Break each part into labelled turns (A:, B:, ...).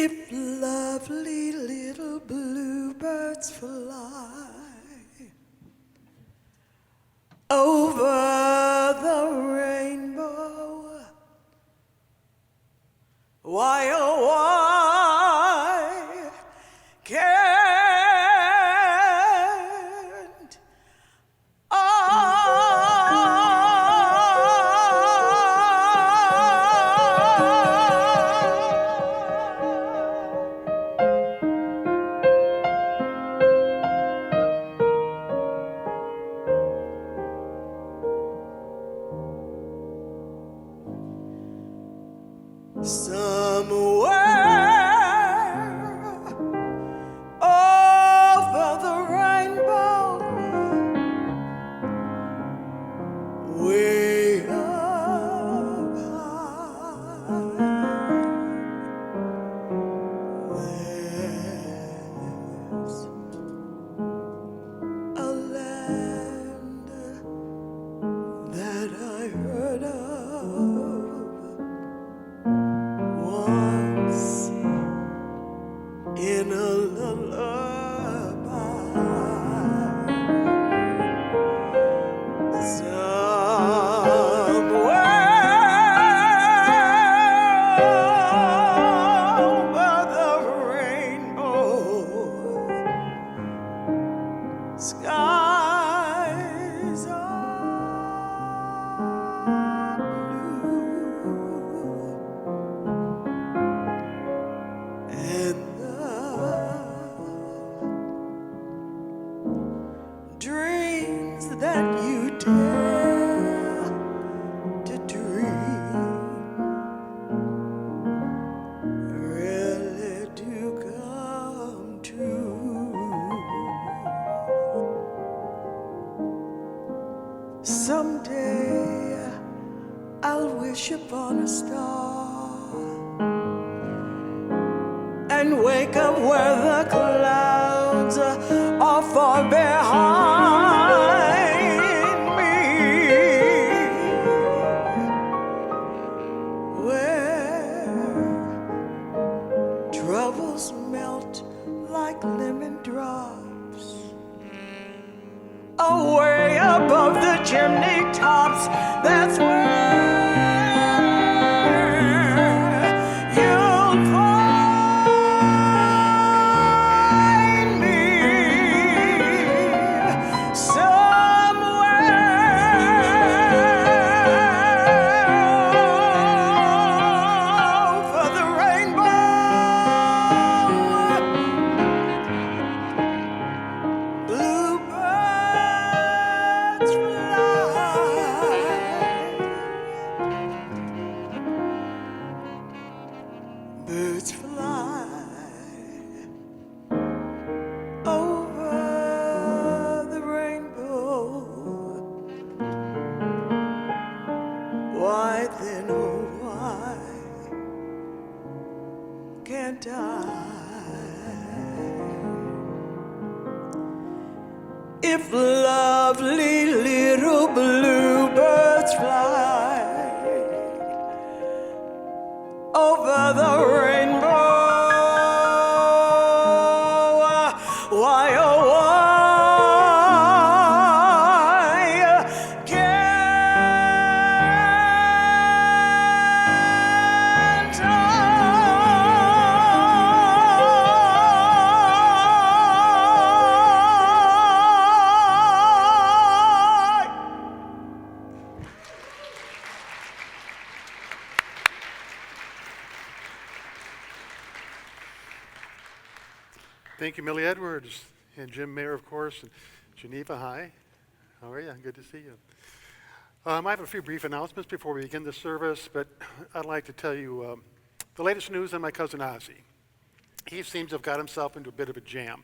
A: If lovely little bluebirds fly over the rainbow, why, oh, why can't somewhere over the rainbow, way up high, there's a land that I heard of once in a lullaby. Somewhere over the rainbow, skies are blue, and the dreams that you dare to dream really do come true. Someday I'll wish upon a star and wake up where the clouds are far behind me, where troubles melt like lemon drops away above the chimney tops. That's where you'll find me, somewhere over the rainbow. Bluebirds fly, birds fly over the rainbow. Why then, oh, why can't I? If lovely little bluebirds fly over the rainbow, why, oh, why can't I?
B: Thank you, Millie Edwards, and Jim Mayer, of course, and Geneva, hi. How are you? Good to see you. I have a few brief announcements before we begin the service, but I'd like to tell you the latest news on my cousin Ozzy. He seems to have got himself into a bit of a jam.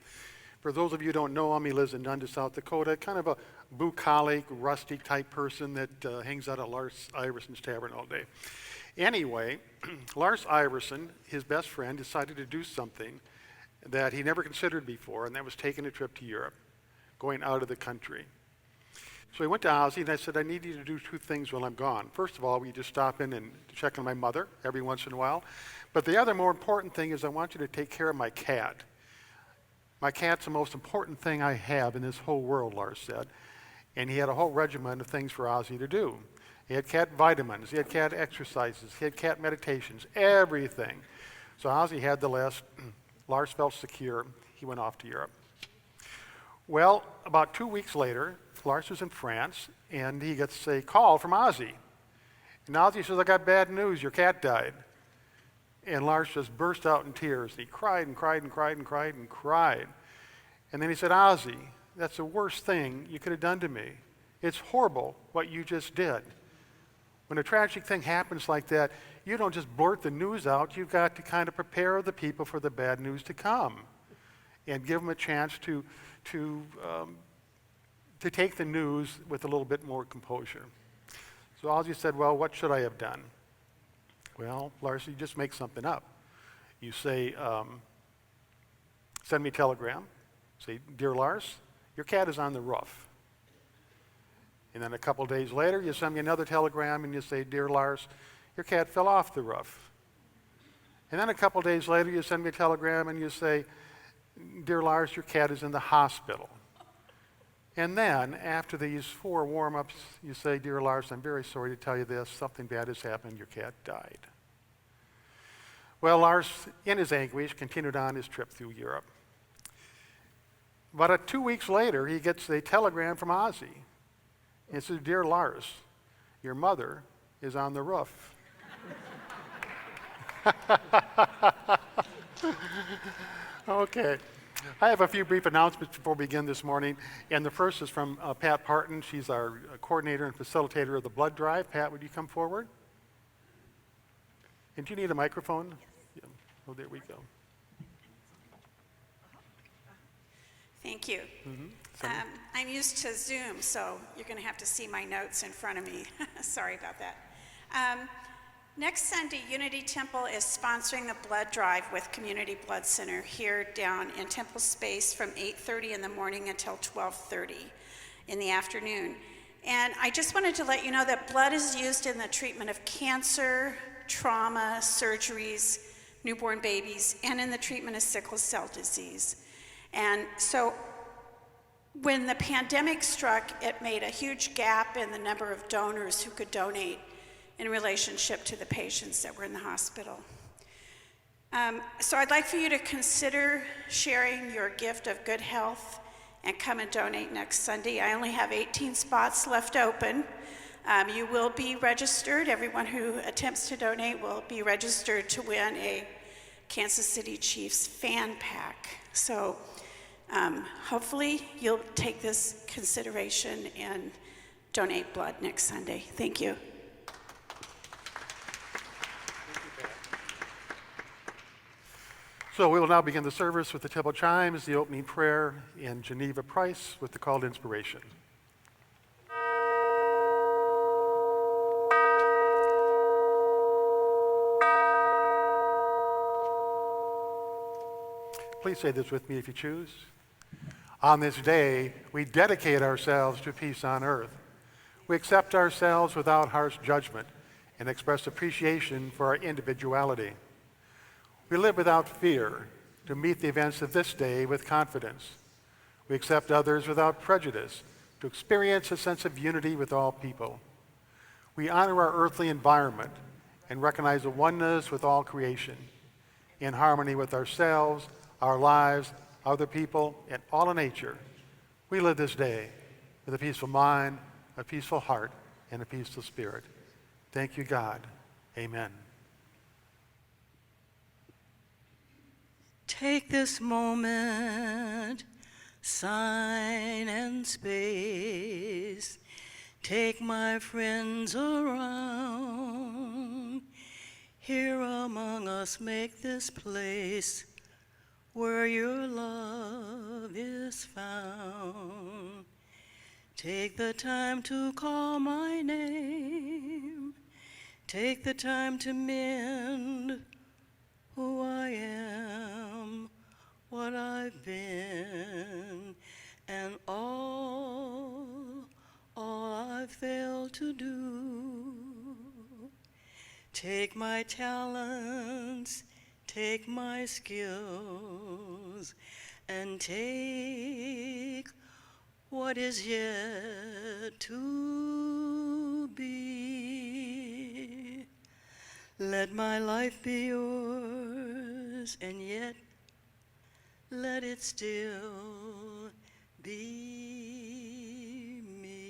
B: For those of you who don't know him, he lives in Dundas, South Dakota, kind of a bucolic, rustic type person that hangs out at Lars Iverson's Tavern all day. Anyway, Lars Iverson, his best friend, decided to do something that he never considered before, and that was taking a trip to Europe, going out of the country. So I went to Ozzy and I said, I need you to do two things while I'm gone. First of all, will you just stop in and check on my mother every once in a while? But the other more important thing is I want you to take care of my cat. My cat's the most important thing I have in this whole world, Lars said. And he had a whole regimen of things for Ozzy to do. He had cat vitamins, he had cat exercises, he had cat meditations, everything. So Ozzy had the list. Lars felt secure. He went off to Europe. Well, about 2 weeks later, Lars was in France, and he gets a call from Ozzy. And Ozzy says, I got bad news, your cat died. And Lars just burst out in tears. He cried and cried and cried and cried and cried. And then he said, Ozzy, that's the worst thing you could have done to me. It's horrible what you just did. When a tragic thing happens like that, you don't just blurt the news out. You've got to kind of prepare the people for the bad news to come and give them a chance to take the news with a little bit more composure. So Ozzy said, well, what should I have done? Well, Lars, you just make something up. You say, send me a telegram. Say, dear Lars, your cat is on the roof. And then a couple days later, you send me another telegram and you say, dear Lars, your cat fell off the roof. And then a couple days later, you send me a telegram and you say, dear Lars, your cat is in the hospital. And then, after these 4 warm-ups, you say, dear Lars, I'm very sorry to tell you this. Something bad has happened. Your cat died. Well, Lars, in his anguish, continued on his trip through Europe. But 2 weeks later, he gets a telegram from Ozzy. It says, dear Lars, your mother is on the roof. Okay. I have a few brief announcements before we begin this morning, and the first is from Pat Parton. She's our coordinator and facilitator of the blood drive. Pat, would you come forward? And do you need a microphone? Yes. Yeah. Oh, there we go.
C: Thank you. I'm used to Zoom, so you're going to have to see my notes in front of me. Sorry about that. Next Sunday, Unity Temple is sponsoring the blood drive with Community Blood Center here down in Temple Space from 8:30 in the morning until 12:30 in the afternoon. And I just wanted to let you know that blood is used in the treatment of cancer, trauma, surgeries, newborn babies, and in the treatment of sickle cell disease. And so when the pandemic struck, it made a huge gap in the number of donors who could donate in relationship to the patients that were in the hospital. So I'd like for you to consider sharing your gift of good health and come and donate next Sunday. I only have 18 spots left open. You will be registered. Everyone who attempts to donate will be registered to win a Kansas City Chiefs fan pack. So hopefully you'll take this consideration and donate blood next Sunday. Thank you.
B: So we will now begin the service with the temple chimes, the opening prayer, and Geneva Price with the call to inspiration. Please say this with me if you choose. On this day, we dedicate ourselves to peace on earth. We accept ourselves without harsh judgment and express appreciation for our individuality. We live without fear to meet the events of this day with confidence. We accept others without prejudice to experience a sense of unity with all people. We honor our earthly environment and recognize a oneness with all creation, in harmony with ourselves, our lives, other people, and all of nature. We live this day with a peaceful mind, a peaceful heart, and a peaceful spirit. Thank you, God. Amen.
A: Take this moment, sign and space. Take my friends around. Here among us, make this place where your love is found. Take the time to call my name. Take the time to mend who I am, what I've been, and all to do. Take my talents, take my skills, and take what is yet to be. Let my life be yours, and yet let it still be me.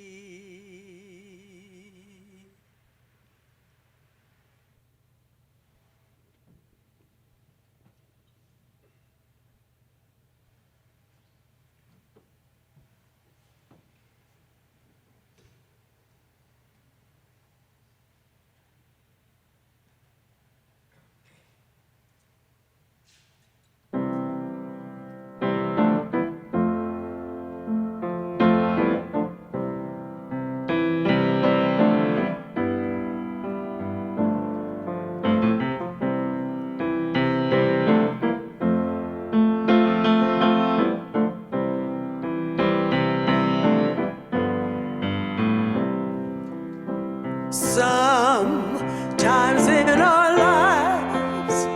D: Sometimes in our lives,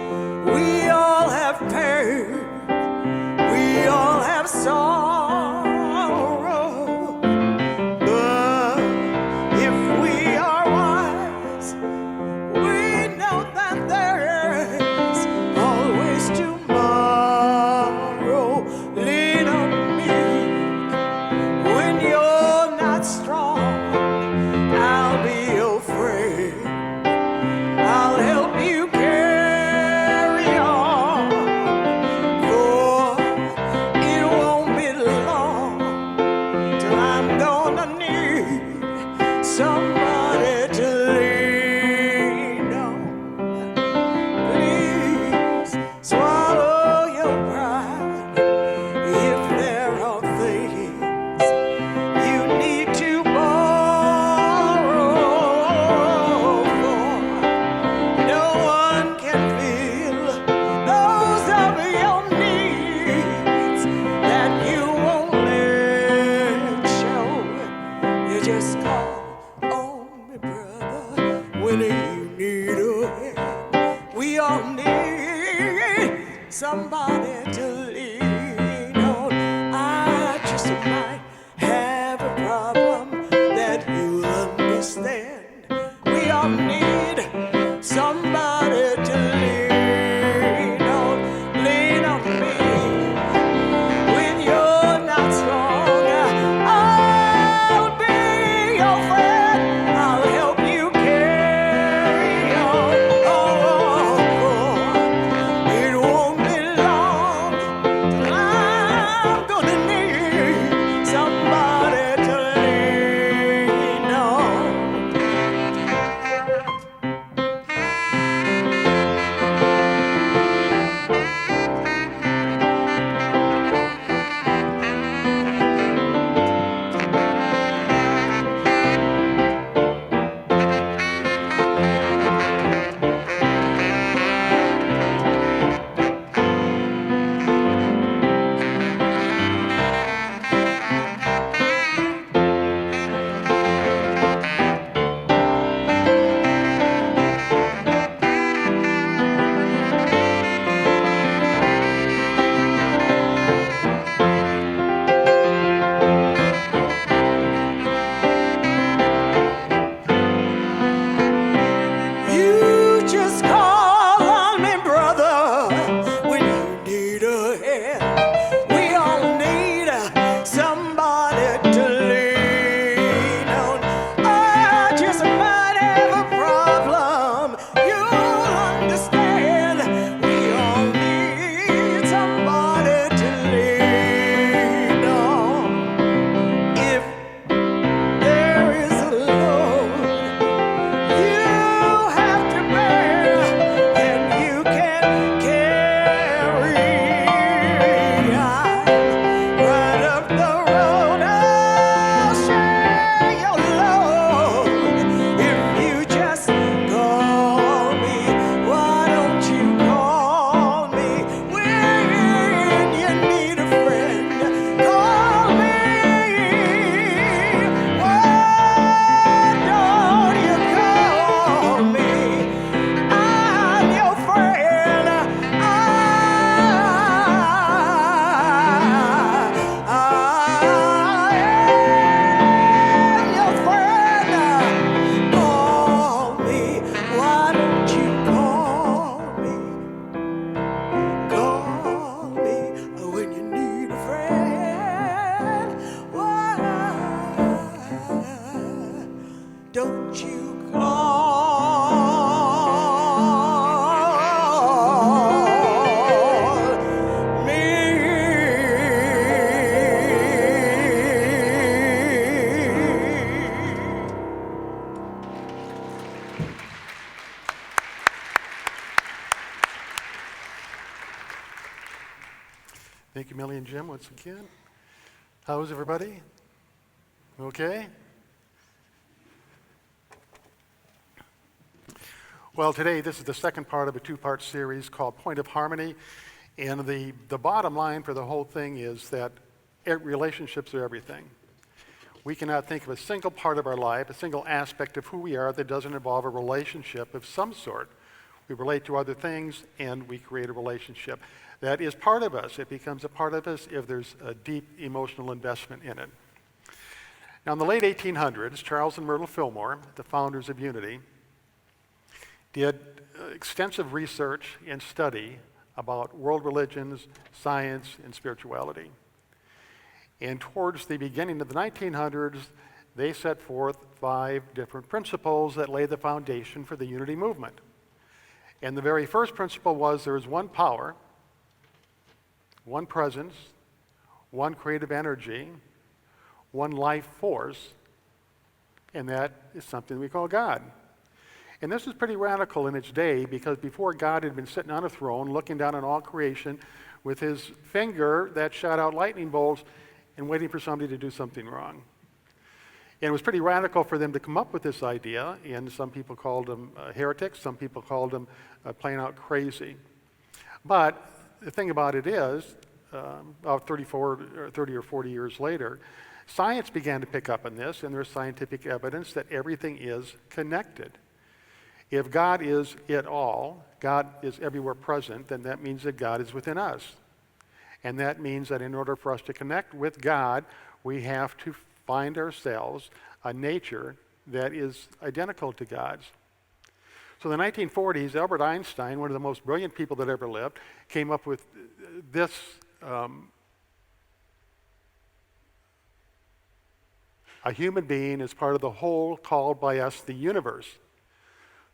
D: we all have pain, we all have sorrow. But if we are wise, we know that there's always tomorrow. Lean on me when you're not strong. I'll be your friend. I'll help you carry on. For it won't be long till I'm gonna need somebody to lean on. Please swallow your pride if there are things you need to borrow. For no one can feel those of your needs that you won't let show. You just call on me, brother, when you need a hand. We all need somebody to lean on. I just might have a problem that you'll understand. We all need somebody to lean on. Lean on me when you're not strong. I'll be your friend. I'll help you carry on. Oh, it won't be long
B: Thank you, Millie and Jim, once again. How's everybody? Okay? Well, today, this is the second part of a two-part series called Point of Harmony. And the bottom line for the whole thing is that relationships are everything. We cannot think of a single part of our life, a single aspect of who we are that doesn't involve a relationship of some sort. We relate to other things and we create a relationship. That is part of us. It becomes a part of us if there's a deep emotional investment in it. Now, in the late 1800s, Charles and Myrtle Fillmore, the founders of Unity, did extensive research and study about world religions, science, and spirituality. And towards the beginning of the 1900s, they set forth 5 different principles that lay the foundation for the Unity movement. And the very first principle was there is one power, one presence, one creative energy, one life force, and that is something we call God. And this was pretty radical in its day because before God had been sitting on a throne looking down on all creation with his finger that shot out lightning bolts and waiting for somebody to do something wrong. And it was pretty radical for them to come up with this idea, and some people called them heretics, some people called them plain out crazy. But the thing about it is, about 30 or 40 years later, science began to pick up on this, and there's scientific evidence that everything is connected. If God is it all, God is everywhere present, then that means that God is within us. And that means that in order for us to connect with God, we have to find ourselves a nature that is identical to God's. So in the 1940s, Albert Einstein, one of the most brilliant people that ever lived, came up with this a human being is part of the whole called by us the universe.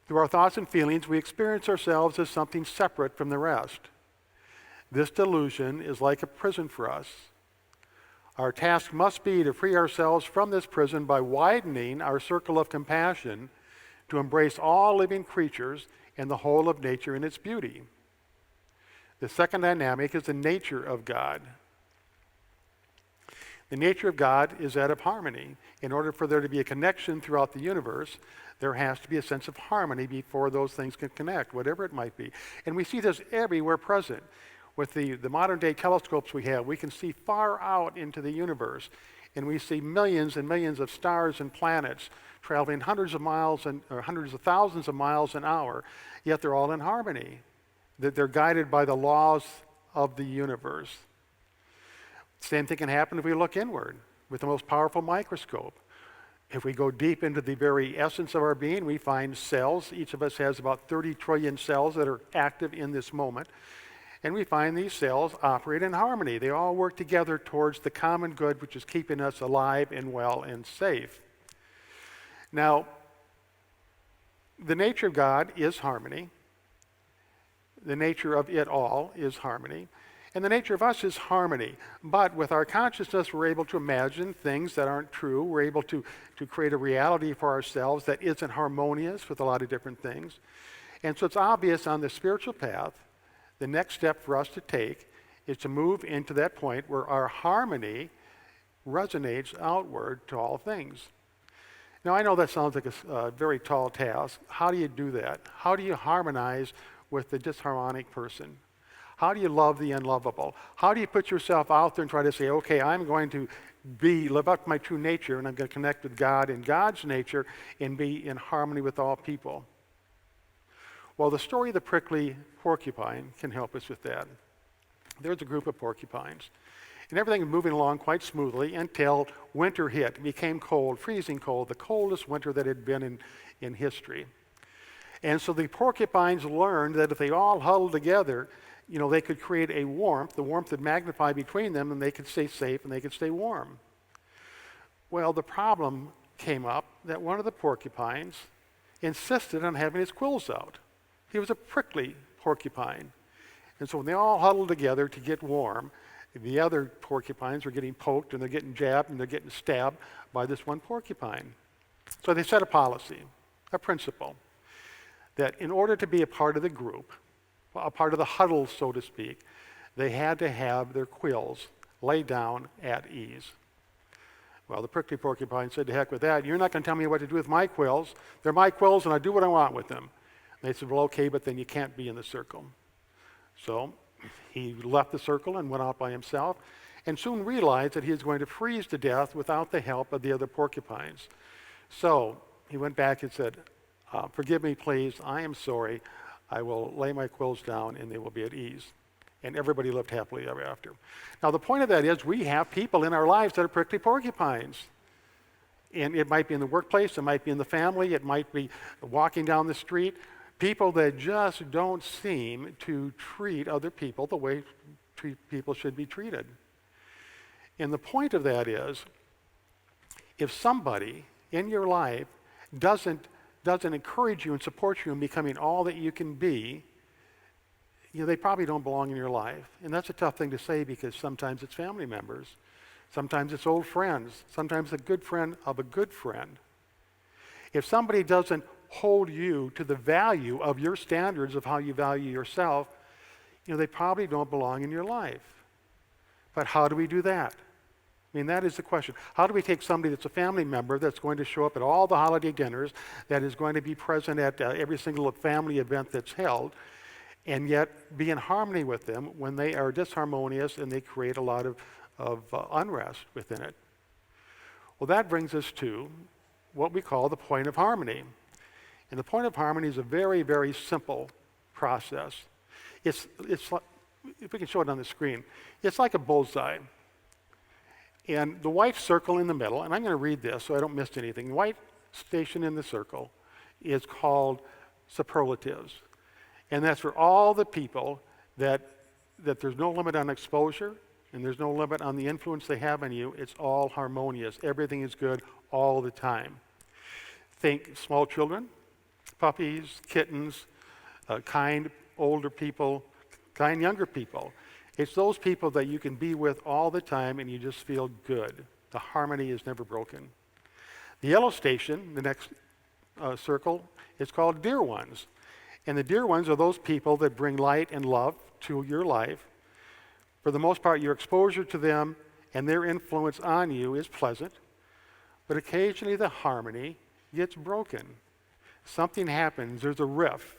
B: Through our thoughts and feelings, we experience ourselves as something separate from the rest. This delusion is like a prison for us. Our task must be to free ourselves from this prison by widening our circle of compassion to embrace all living creatures and the whole of nature in its beauty. The second dynamic is the nature of God. The nature of God is that of harmony. In order for there to be a connection throughout the universe, there has to be a sense of harmony before those things can connect, whatever it might be. And we see this everywhere present. With the modern day telescopes we have, we can see far out into the universe, and we see millions and millions of stars and planets traveling hundreds of miles or hundreds of thousands of miles an hour, yet they're all in harmony. That they're guided by the laws of the universe. Same thing can happen if we look inward with the most powerful microscope. If we go deep into the very essence of our being, we find cells. Each of us has about 30 trillion cells that are active in this moment. And we find these cells operate in harmony. They all work together towards the common good, which is keeping us alive and well and safe. Now, the nature of God is harmony. The nature of it all is harmony. And the nature of us is harmony. But with our consciousness, we're able to imagine things that aren't true. We're able to create a reality for ourselves that isn't harmonious with a lot of different things. And so it's obvious on the spiritual path, the next step for us to take is to move into that point where our harmony resonates outward to all things. Now, I know that sounds like a very tall task. How do you do that? How do you harmonize with the disharmonic person? How do you love the unlovable? How do you put yourself out there and try to say, okay, I'm going to live up to my true nature, and I'm going to connect with God in God's nature and be in harmony with all people? Well, the story of the prickly porcupine can help us with that. There's a group of porcupines, and everything was moving along quite smoothly until winter hit. It became cold, freezing cold, the coldest winter that had been in history. And so the porcupines learned that if they all huddled together, they could create a warmth. The warmth would magnify between them, and they could stay safe and they could stay warm. Well, the problem came up that one of the porcupines insisted on having his quills out. He was a prickly porcupine. And so when they all huddled together to get warm, the other porcupines were getting poked, and they're getting jabbed, and they're getting stabbed by this one porcupine. So they set a policy, a principle, that in order to be a part of the group, a part of the huddle, so to speak, they had to have their quills laid down at ease. Well, the prickly porcupine said, to heck with that. You're not going to tell me what to do with my quills. They're my quills, and I do what I want with them. And they said, well, okay, but then you can't be in the circle. So he left the circle and went out by himself, and soon realized that he was going to freeze to death without the help of the other porcupines. So he went back and said, forgive me, please. I am sorry. I will lay my quills down, and they will be at ease. And everybody lived happily ever after. Now, the point of that is we have people in our lives that are prickly porcupines. And it might be in the workplace, it might be in the family, it might be walking down the street. People that just don't seem to treat other people the way people should be treated. And the point of that is, if somebody in your life doesn't encourage you and support you in becoming all that you can be, they probably don't belong in your life. And that's a tough thing to say because sometimes it's family members. Sometimes it's old friends. Sometimes a good friend of a good friend. If somebody doesn't hold you to the value of your standards of how you value yourself, they probably don't belong in your life. But how do we do that? I mean, that is the question. How do we take somebody that's a family member that's going to show up at all the holiday dinners, that is going to be present at every single family event that's held, and yet be in harmony with them when they are disharmonious and they create a lot of unrest within it? Well, that brings us to what we call the point of harmony. And the point of harmony is a very, very simple process. It's like, if we can show it on the screen, it's like a bullseye. And the white circle in the middle, and I'm going to read this so I don't miss anything. The white station in the circle is called superlatives. And that's for all the people that there's no limit on exposure and there's no limit on the influence they have on you. It's all harmonious. Everything is good all the time. Think small children, puppies, kittens, kind older people, kind younger people. It's those people that you can be with all the time and you just feel good. The harmony is never broken. The yellow station, the next circle, is called dear ones. And the dear ones are those people that bring light and love to your life. For the most part, your exposure to them and their influence on you is pleasant, but occasionally the harmony gets broken. Something happens, there's a rift.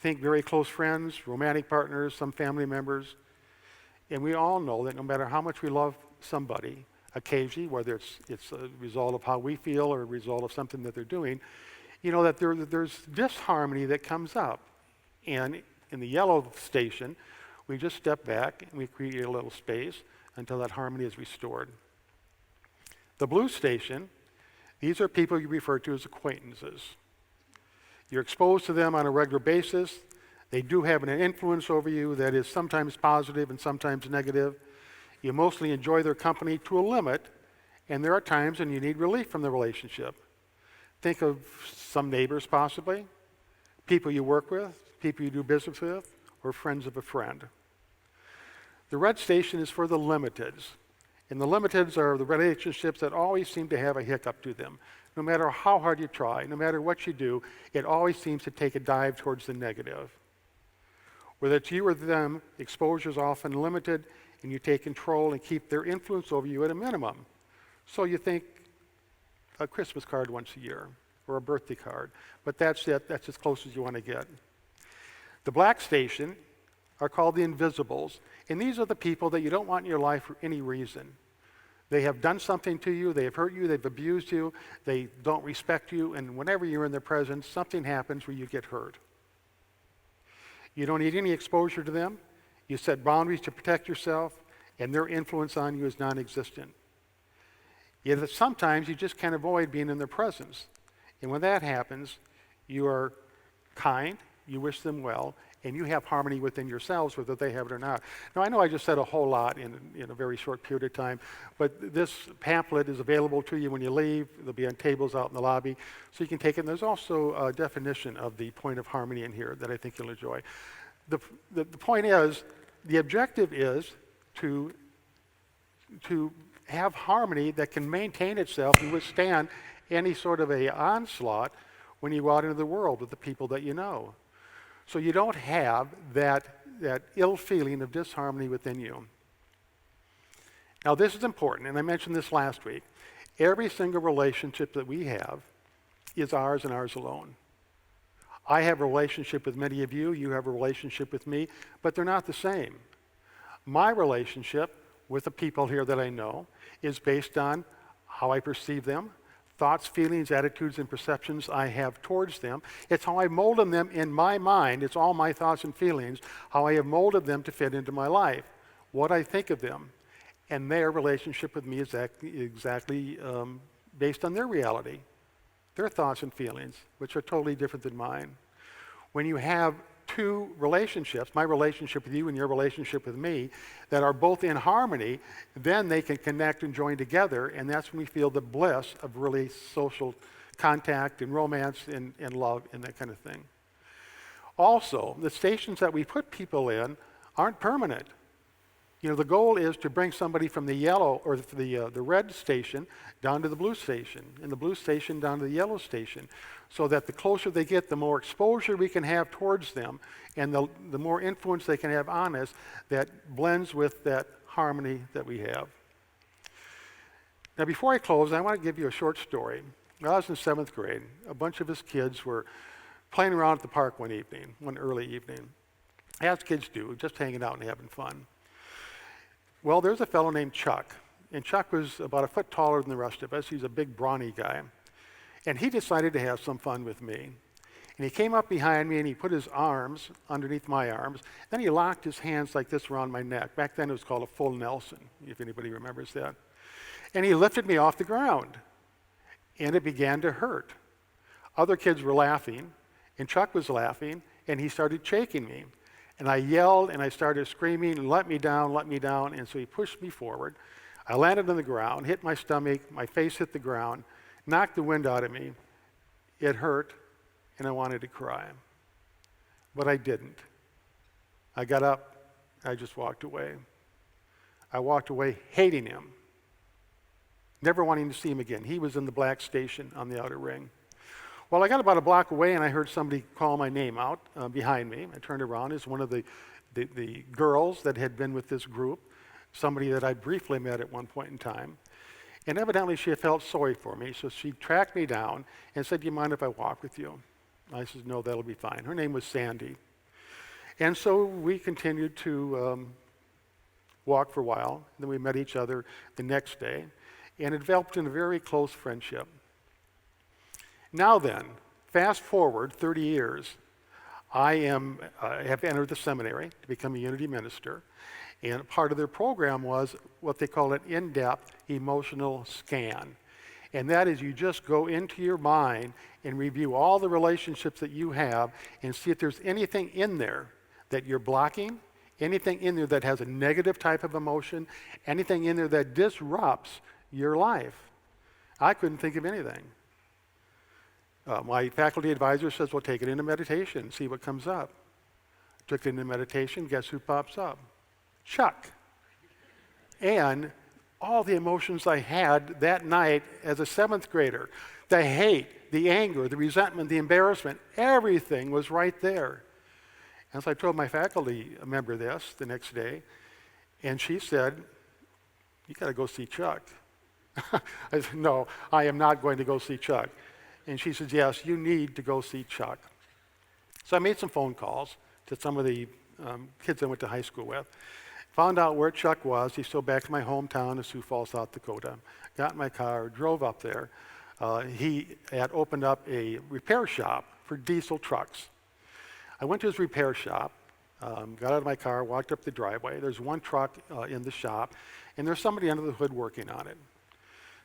B: Think very close friends, romantic partners, some family members. And we all know that no matter how much we love somebody, occasionally, whether it's a result of how we feel or a result of something that they're doing, that there's disharmony that comes up. And in the yellow station, we just step back and we create a little space until that harmony is restored. The blue station, these are people you refer to as acquaintances. You're exposed to them on a regular basis. They do have an influence over you that is sometimes positive and sometimes negative. You mostly enjoy their company to a limit, and there are times when you need relief from the relationship. Think of some neighbors possibly, people you work with, people you do business with, or friends of a friend. The red station is for the limiteds. And the limiteds are the relationships that always seem to have a hiccup to them. No matter how hard you try, no matter what you do, it always seems to take a dive towards the negative. Whether it's you or them, exposure is often limited, and you take control and keep their influence over you at a minimum. So you think a Christmas card once a year, or a birthday card, but that's it. That's as close as you want to get. The black station are called the invisibles, and these are the people that you don't want in your life for any reason. They have done something to you, they have hurt you, they've abused you, they don't respect you, and whenever you're in their presence, something happens where you get hurt. You don't need any exposure to them. You set boundaries to protect yourself, and their influence on you is non-existent. Yet sometimes you just can't avoid being in their presence. And when that happens, you are kind, you wish them well, and you have harmony within yourselves, whether they have it or not. Now, I know I just said a whole lot in a very short period of time, but this pamphlet is available to you when you leave. They'll be on tables out in the lobby, so you can take it. And there's also a definition of the point of harmony in here that I think you'll enjoy. The point is, the objective is to have harmony that can maintain itself and withstand any sort of a onslaught when you go out into the world with the people that you know. So you don't have that that ill feeling of disharmony within you. Now this is important, and I mentioned this last week. Every single relationship that we have is ours and ours alone. I have a relationship with many of you, you have a relationship with me, but they're not the same. My relationship with the people here that I know is based on how I perceive them, thoughts, feelings, attitudes, and perceptions I have towards them. It's how I molded them in my mind. It's all my thoughts and feelings, how I have molded them to fit into my life, what I think of them. And their relationship with me is exactly based on their reality, their thoughts and feelings, which are totally different than mine. When you have two relationships, my relationship with you and your relationship with me, that are both in harmony, then they can connect and join together, and that's when we feel the bliss of really social contact and romance and love and that kind of thing. Also, the stations that we put people in aren't permanent. You know, the goal is to bring somebody from the yellow or the red station down to the blue station, and the blue station down to the yellow station, so that the closer they get, the more exposure we can have towards them, and the more influence they can have on us that blends with that harmony that we have. Now, before I close, I want to give you a short story. When I was in 7th grade, a bunch of us kids were playing around at the park one early evening, as kids do, just hanging out and having fun. Well, there's a fellow named Chuck, and Chuck was about a foot taller than the rest of us. He's a big, brawny guy. And he decided to have some fun with me. And he came up behind me and he put his arms underneath my arms. Then he locked his hands like this around my neck. Back then it was called a full Nelson, if anybody remembers that. And he lifted me off the ground. And it began to hurt. Other kids were laughing, and Chuck was laughing, and he started shaking me. And I yelled and I started screaming, let me down, and so he pushed me forward. I landed on the ground, hit my stomach, my face hit the ground, knocked the wind out of me. It hurt, and I wanted to cry. But I didn't. I got up, I just walked away. I walked away hating him, never wanting to see him again. He was in the black station on the outer ring. Well, I got about a block away and I heard somebody call my name out behind me. I turned around. It was one of the girls that had been with this group, somebody that I briefly met at one point in time. And evidently she had felt sorry for me, so she tracked me down and said, do you mind if I walk with you? I said, no, that'll be fine. Her name was Sandy. And so we continued to walk for a while. Then we met each other the next day, and it developed in a very close friendship. Now then, fast forward 30 years, I have entered the seminary to become a Unity minister, and part of their program was what they call an in-depth emotional scan. And that is you just go into your mind and review all the relationships that you have and see if there's anything in there that you're blocking, anything in there that has a negative type of emotion, anything in there that disrupts your life. I couldn't think of anything. My faculty advisor says, well, take it into meditation, see what comes up. Took it into meditation, guess who pops up? Chuck. And all the emotions I had that night as a 7th grader, the hate, the anger, the resentment, the embarrassment, everything was right there. And so I told my faculty member this the next day, and she said, you got to go see Chuck. I said, no, I am not going to go see Chuck. And she says, yes, you need to go see Chuck. So I made some phone calls to some of the kids I went to high school with. Found out where Chuck was. He's still back in my hometown of Sioux Falls, South Dakota. Got in my car, drove up there. He had opened up a repair shop for diesel trucks. I went to his repair shop, got out of my car, walked up the driveway. There's one truck in the shop, and there's somebody under the hood working on it.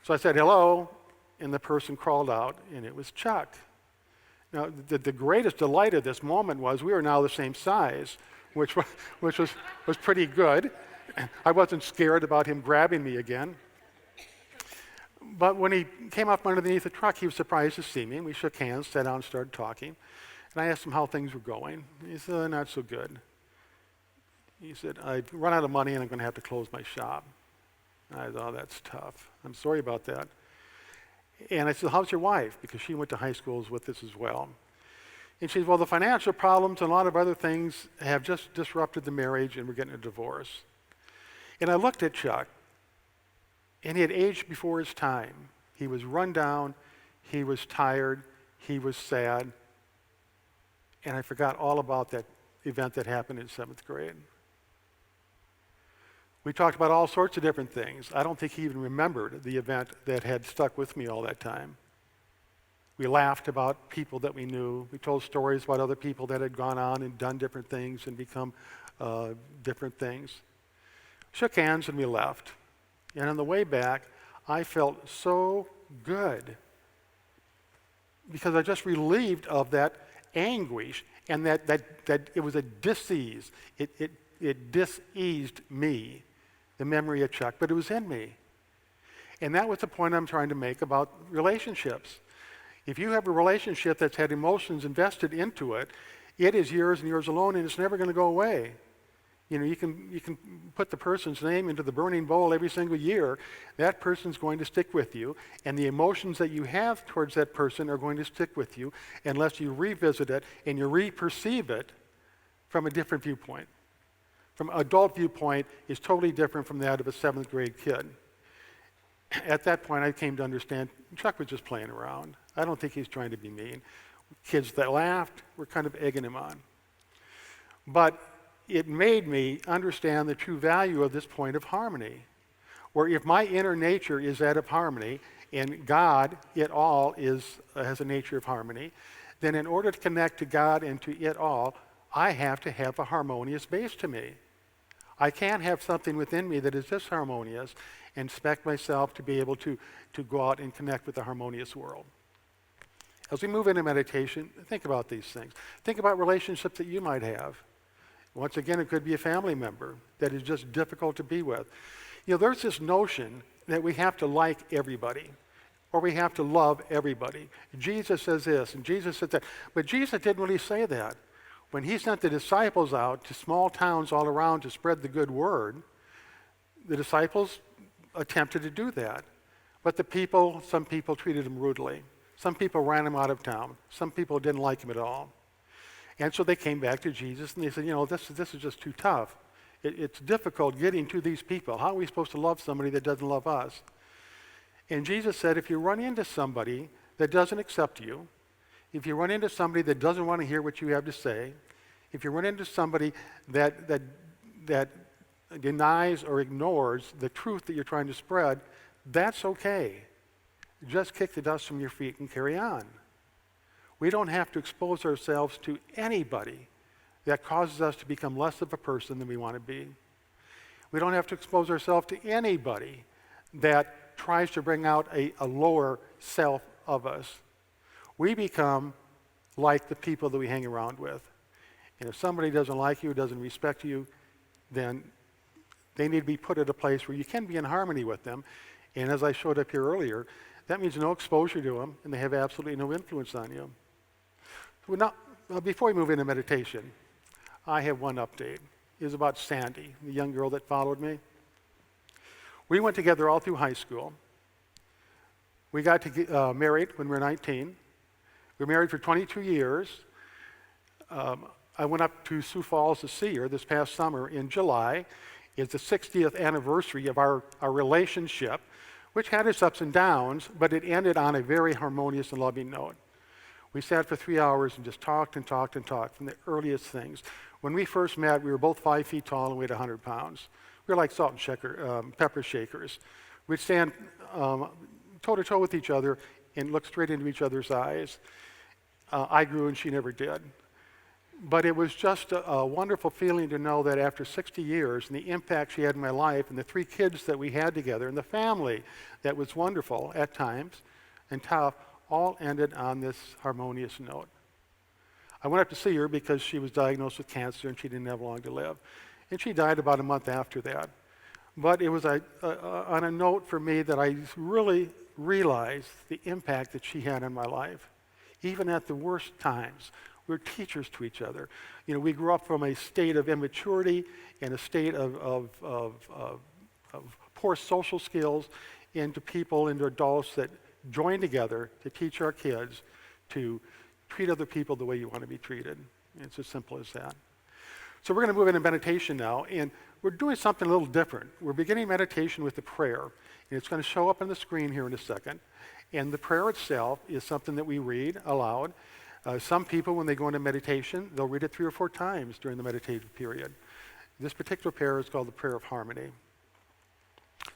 B: So I said, hello. And the person crawled out, and it was Chuck. Now, the greatest delight of this moment was we were now the same size, which was pretty good. I wasn't scared about him grabbing me again. But when he came up underneath the truck, he was surprised to see me. We shook hands, sat down, and started talking. And I asked him how things were going. He said, not so good. He said, I've run out of money, and I'm going to have to close my shop. I thought, oh, that's tough. I'm sorry about that. And I said, how's your wife? Because she went to high schools with us as well. And she said, well, the financial problems and a lot of other things have just disrupted the marriage and we're getting a divorce. And I looked at Chuck, and he had aged before his time. He was run down, he was tired, he was sad, and I forgot all about that event that happened in 7th grade. We talked about all sorts of different things. I don't think he even remembered the event that had stuck with me all that time. We laughed about people that we knew. We told stories about other people that had gone on and done different things and become different things. Shook hands and we left. And on the way back, I felt so good because I just relieved of that anguish and that it was a dis-ease. It dis-eased me, the memory of Chuck, but it was in me. And that was the point I'm trying to make about relationships. If you have a relationship that's had emotions invested into it, it is yours and yours alone, and it's never going to go away. You know, you can put the person's name into the burning bowl every single year. That person's going to stick with you, and the emotions that you have towards that person are going to stick with you unless you revisit it and you re-perceive it from a different viewpoint. From an adult viewpoint is totally different from that of a 7th grade kid. At that point, I came to understand Chuck was just playing around. I don't think he's trying to be mean. Kids that laughed were kind of egging him on. But it made me understand the true value of this point of harmony, where if my inner nature is that of harmony, and God, it all, has a nature of harmony, then in order to connect to God and to it all, I have to have a harmonious base to me. I can't have something within me that is disharmonious and expect myself to be able to go out and connect with the harmonious world. As we move into meditation, think about these things. Think about relationships that you might have. Once again, it could be a family member that is just difficult to be with. You know, there's this notion that we have to like everybody or we have to love everybody. Jesus says this and Jesus said that. But Jesus didn't really say that. When he sent the disciples out to small towns all around to spread the good word, the disciples attempted to do that. But some people treated him rudely. Some people ran him out of town. Some people didn't like him at all. And so they came back to Jesus and they said, you know, this is just too tough. It's difficult getting to these people. How are we supposed to love somebody that doesn't love us? And Jesus said, if you run into somebody that doesn't accept you, if you run into somebody that doesn't want to hear what you have to say, if you run into somebody that denies or ignores the truth that you're trying to spread, that's okay. Just kick the dust from your feet and carry on. We don't have to expose ourselves to anybody that causes us to become less of a person than we want to be. We don't have to expose ourselves to anybody that tries to bring out a lower self of us. We become like the people that we hang around with. And if somebody doesn't like you, doesn't respect you, then they need to be put at a place where you can be in harmony with them. And as I showed up here earlier, that means no exposure to them, and they have absolutely no influence on you. Before we move into meditation, I have one update. It was about Sandy, the young girl that followed me. We went together all through high school. We got to get married when we were 19. We were married for 22 years. I went up to Sioux Falls to see her this past summer in July. It's the 60th anniversary of our relationship, which had its ups and downs, but it ended on a very harmonious and loving note. We sat for 3 hours and just talked and talked and talked from the earliest things. When we first met, we were both 5 feet tall and weighed 100 pounds. We were like salt and pepper shakers. We'd stand toe-to-toe with each other and look straight into each other's eyes. I grew and she never did. But it was just a wonderful feeling to know that after 60 years and the impact she had in my life and the 3 kids that we had together and the family that was wonderful at times and tough, all ended on this harmonious note. I went up to see her because she was diagnosed with cancer and she didn't have long to live. And she died about a month after that. But it was on a note for me that I really realized the impact that she had on my life. Even at the worst times, we were teachers to each other. You know, we grew up from a state of immaturity and a state of poor social skills into adults that joined together to teach our kids to treat other people the way you want to be treated. It's as simple as that. So we're going to move into meditation now, and we're doing something a little different. We're beginning meditation with a prayer, and it's going to show up on the screen here in a second. And the prayer itself is something that we read aloud. Some people, when they go into meditation, they'll read it 3 or 4 times during the meditative period. This particular prayer is called the Prayer of Harmony.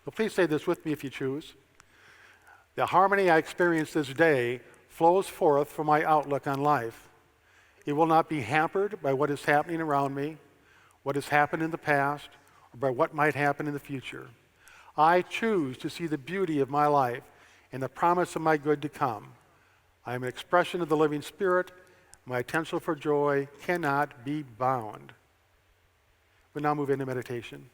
B: So please say this with me if you choose. The harmony I experience this day flows forth from my outlook on life. It will not be hampered by what is happening around me, what has happened in the past, or by what might happen in the future. I choose to see the beauty of my life and the promise of my good to come. I am an expression of the living Spirit. My potential for joy cannot be bound. We now move into meditation.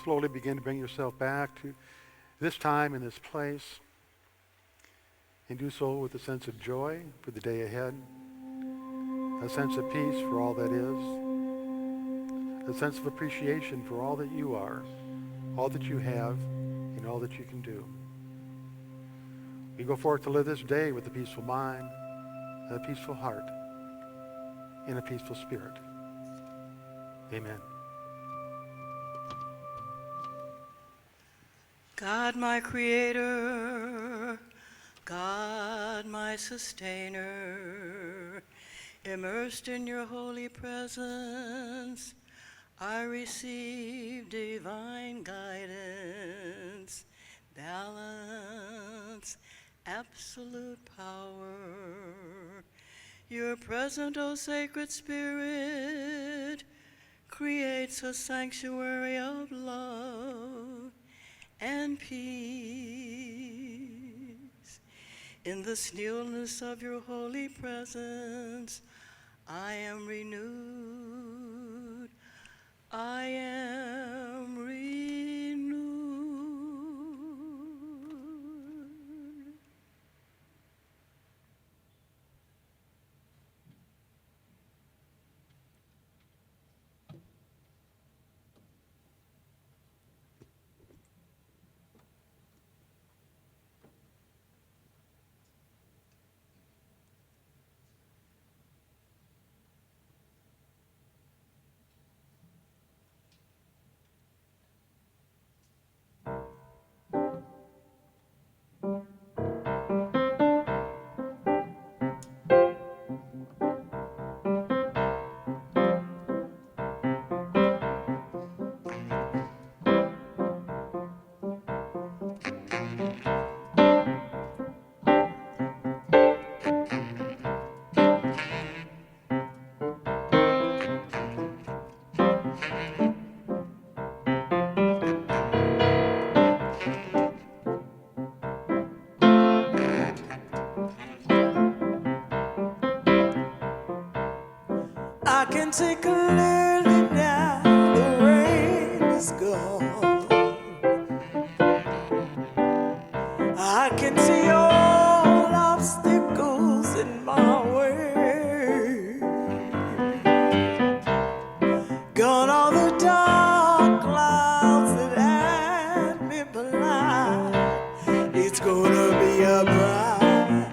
B: slowly begin to bring yourself back to this time and this place, and do so with a sense of joy for the day ahead, a sense of peace for all that is, a sense of appreciation for all that you are, all that you have, and all that you can do. We go forth to live this day with a peaceful mind, a peaceful heart, and a peaceful spirit. Amen.
E: God, my creator, God, my sustainer, immersed in your holy presence, I receive divine guidance, balance, absolute power. Your present, O sacred Spirit, creates a sanctuary of love and peace. In the stillness of your holy presence, I am renewed. I am renewed.
D: I can see clearly now the rain is gone. I can see all obstacles in my way. Gone all the dark clouds that had me blind. It's gonna be a bright,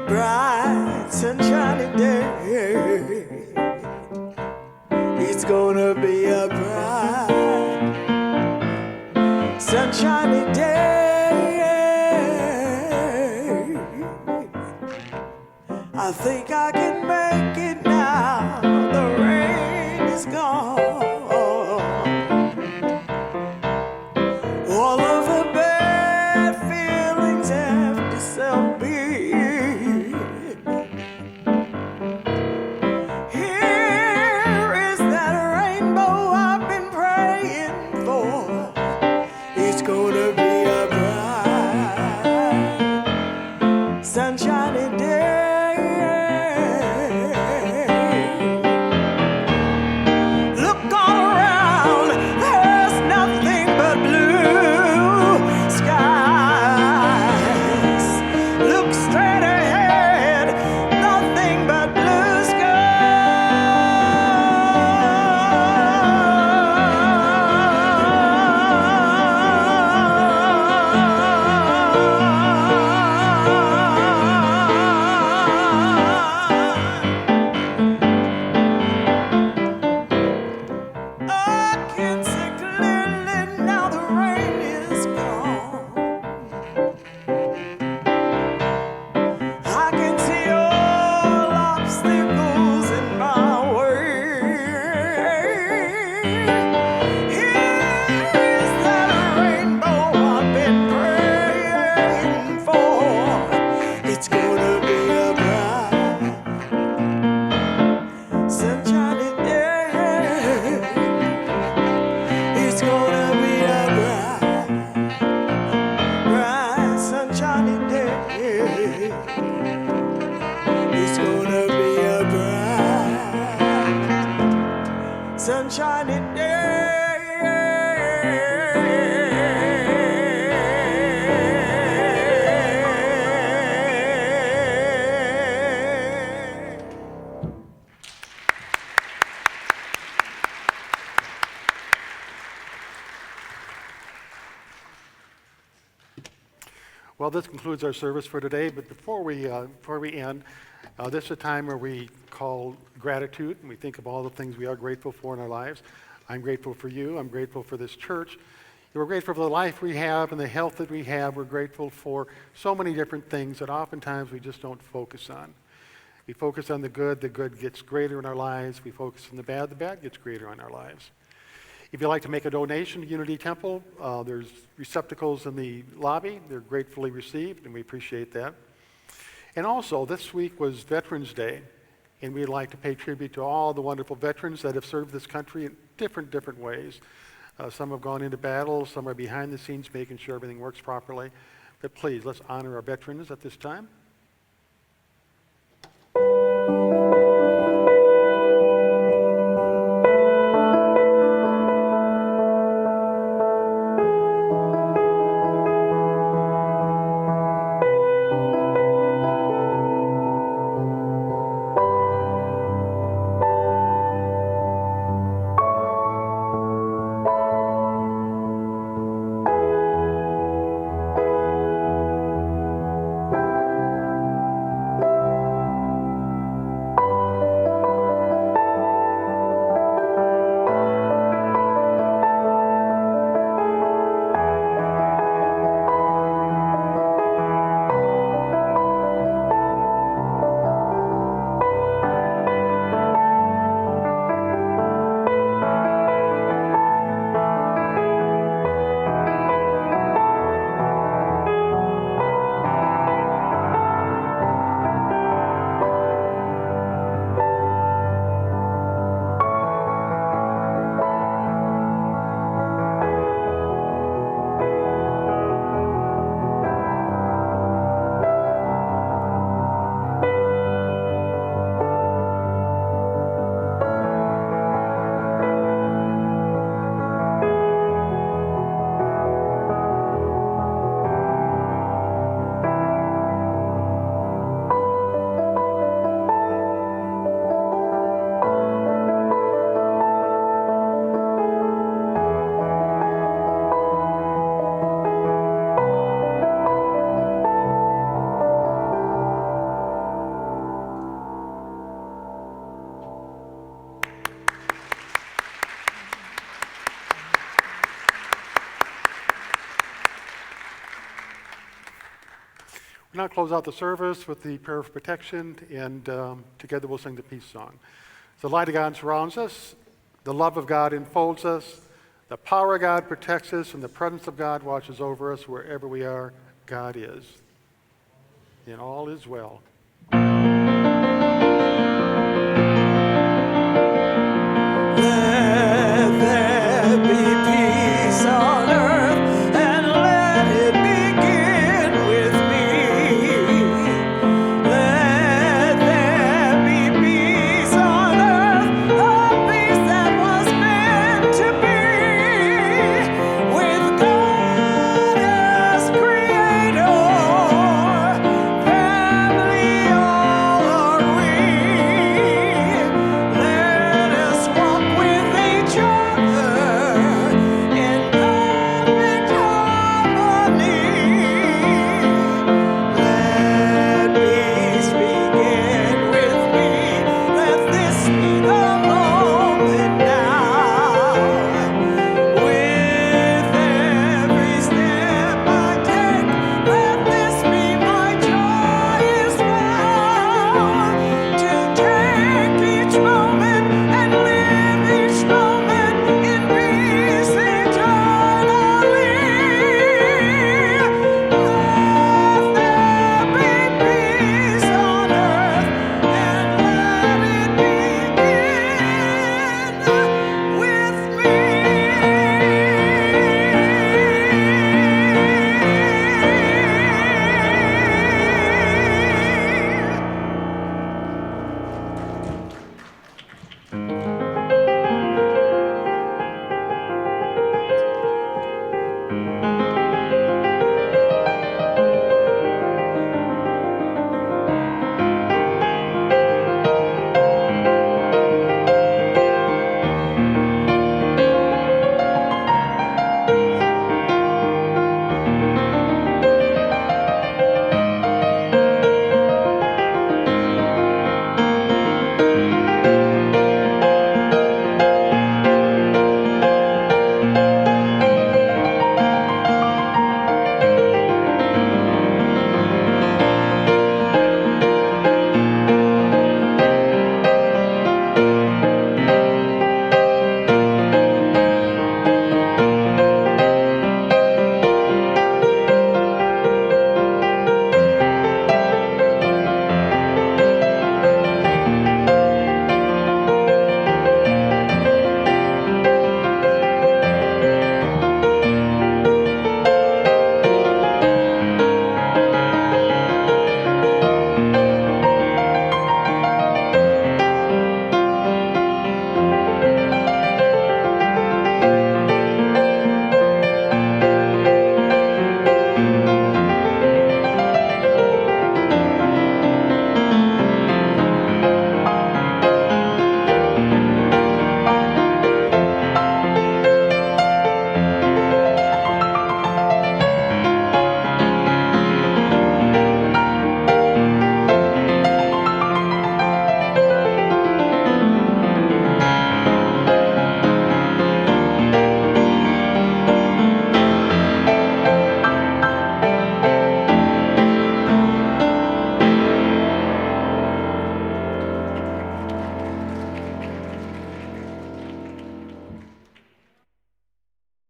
D: bright, sunshiny day. It's gonna be a bright, sunshiny day. I think I can make it now. The rain is gone. All of the bad feelings have disappeared. Here is that rainbow I've been praying for. It's gonna be a bright, sunshiny day.
B: Well, this concludes our service for today, but before we end, this is a time where we call gratitude, and we think of all the things we are grateful for in our lives. I'm grateful for you. I'm grateful for this church. We're grateful for the life we have and the health that we have. We're grateful for so many different things that oftentimes we just don't focus on. We focus on the good gets greater in our lives. We focus on the bad gets greater in our lives. If you'd like to make a donation to Unity Temple, there's receptacles in the lobby. They're gratefully received, and we appreciate that. And also, this week was Veterans Day, and we'd like to pay tribute to all the wonderful veterans that have served this country in different ways. Some have gone into battle, some are behind the scenes making sure everything works properly. But please, let's honor our veterans at this time. We'll now close out the service with the prayer of protection, and together we'll sing the peace song. The light of God surrounds us, the love of God enfolds us, the power of God protects us, and the presence of God watches over us wherever we are. God is. And all is well.